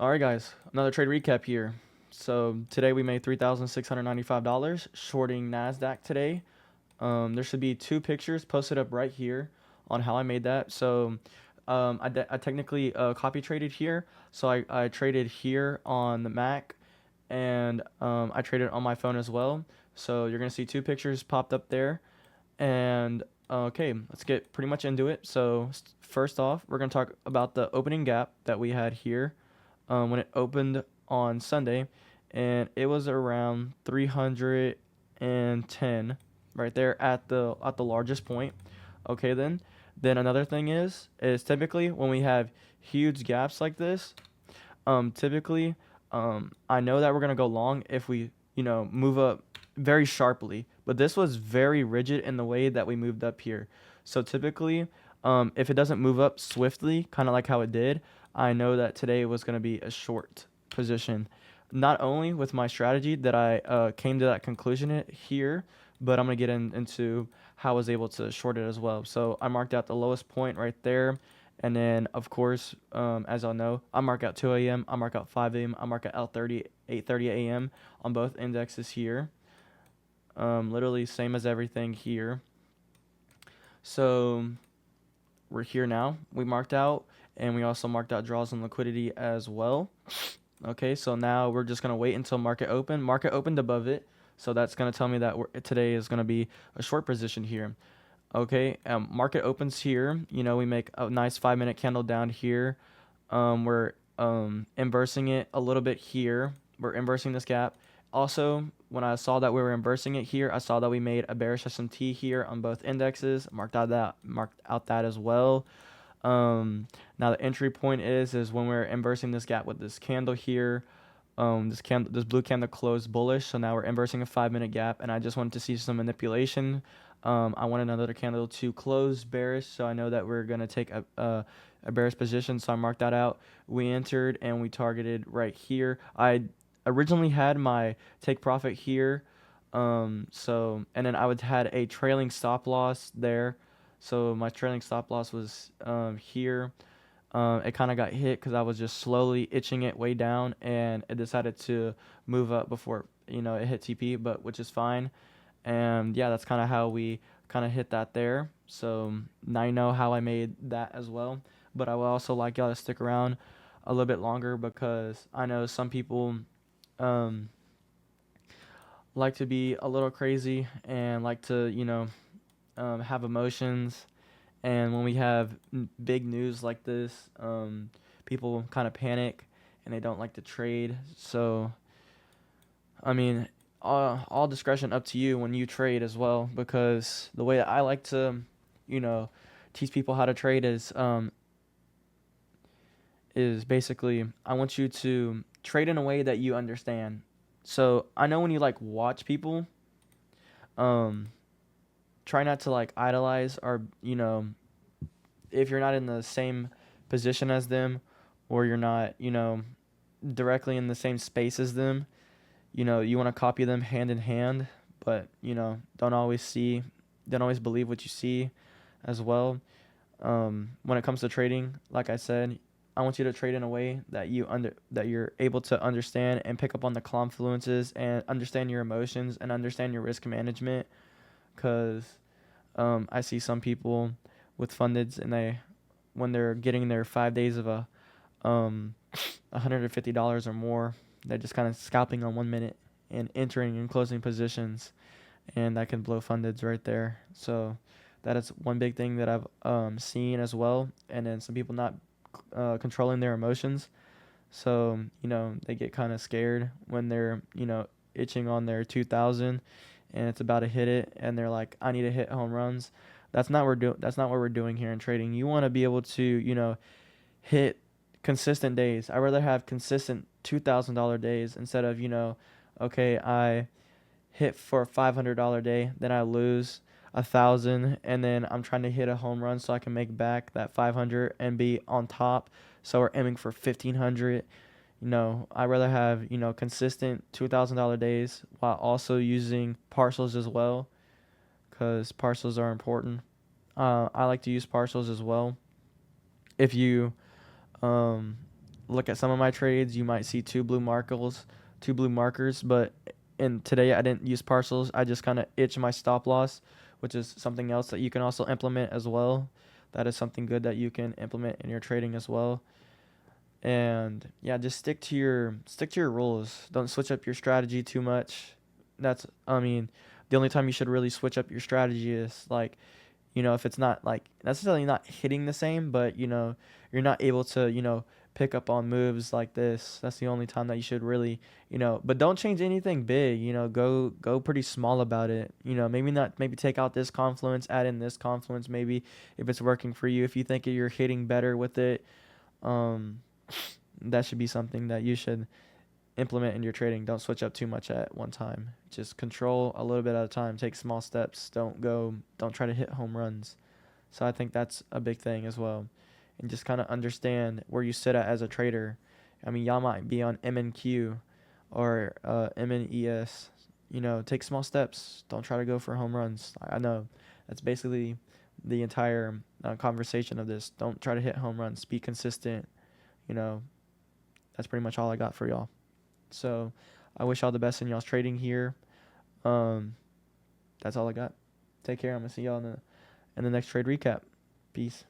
All right, guys, another trade recap here. So today we made $3,695 shorting Nasdaq today. There should be two pictures posted up right here on how I made that. So I technically copy traded here. So I traded here on the Mac, and I traded on my phone as well. So you're gonna see two pictures popped up there. And okay, let's get pretty much into it. So first off, we're gonna talk about the opening gap that we had here when it opened on Sunday, and it was around 310 right there at the largest point. Okay, then another thing is typically when we have huge gaps like this, typically I know that we're gonna go long if we move up very sharply, but this was very rigid in the way that we moved up here. So typically, if it doesn't move up swiftly, kind of like how it did, I know that today was going to be a short position. Not only with my strategy that I came to that conclusion here, but I'm going to get into how I was able to short it as well. So I marked out the lowest point right there. And then, of course, as I'll know, I mark out 2 a.m., I mark out 5 a.m., I mark out L30, 8:30 a.m. on both indexes here. Literally same as everything here. So we're here now. We marked out, and we also marked out draws and liquidity as well. Okay, so now we're just gonna wait until market open. Market opened above it, so that's gonna tell me that today is gonna be a short position here. Okay, market opens here. We make a nice 5 minute candle down here. We're inversing it a little bit here. We're inversing this gap. Also, when I saw that we were inversing it here, I saw that we made a bearish SMT here on both indexes. Marked out that as well. Now the entry point is when we're inversing this gap with this candle here. This blue candle closed bullish, so now we're inversing a 5 minute gap, and I just wanted to see some manipulation. I wanted another candle to close bearish, so I know that we're gonna take a bearish position, so I marked that out. We entered and we targeted right here. I originally had my take profit here, and then I would had a trailing stop loss there. So my trailing stop loss was here. It kind of got hit because I was just slowly itching it way down, and it decided to move up before it hit TP, but which is fine. And yeah, that's kind of how we kind of hit that there. So now you know how I made that as well. But I would also like y'all to stick around a little bit longer because I know some people um, like to be a little crazy and like to have emotions. And when we have big news like this, people kind of panic and they don't like to trade. So I mean, all discretion up to you when you trade as well, because the way that I like to, you know, teach people how to trade is basically I want you to trade in a way that you understand. So I know when you like watch people, um, try not to like idolize or if you're not in the same position as them, or you're not directly in the same space as them, you want to copy them hand in hand, but don't always believe what you see as well. When it comes to trading, like I said, I want you to trade in a way that you're able to understand and pick up on the confluences and understand your emotions and understand your risk management. Because I see some people with fundeds, and when they're getting their 5 days of um, $150 or more, they're just kind of scalping on 1 minute and entering and closing positions, and that can blow fundeds right there. So that is one big thing that I've seen as well. And then some people not controlling their emotions. So they get kind of scared when they're itching on their 2,000 and it's about to hit it, and they're like, I need to hit home runs. That's not what we're doing here in trading. You want to be able to hit consistent days. I rather have consistent $2,000 days instead of okay, I hit for a $500 day, then I lose 1,000, and then I'm trying to hit a home run so I can make back that 500 and be on top. So we're aiming for 1,500. I rather have consistent $2,000 days while also using partials as well, because partials are important. I like to use partials as well. If you um look at some of my trades, you might see two blue markers, but in today I didn't use parcels. I just kind of itch my stop loss, which is something else that you can also implement as well. That is something good that you can implement in your trading as well. And yeah, just stick to your rules. Don't switch up your strategy too much. That's I mean, the only time you should really switch up your strategy is like, if it's not like necessarily not hitting the same, but you're not able to, pick up on moves like this. That's the only time that you should really, but don't change anything big, go pretty small about it. Maybe take out this confluence, add in this confluence maybe if it's working for you. If you think you're hitting better with it, um that should be something that you should implement in your trading. Don't switch up too much at one time. Just control a little bit at a time. Take small steps. Don't try to hit home runs. So I think that's a big thing as well. And just kind of understand where you sit at as a trader. I mean, y'all might be on MNQ or MNES. Take small steps. Don't try to go for home runs. I know that's basically the entire conversation of this. Don't try to hit home runs. Be consistent. You know, that's pretty much all I got for y'all. So I wish all the best in y'all's trading here. Um, that's all I got. Take care. I'm gonna see y'all in the next trade recap. Peace.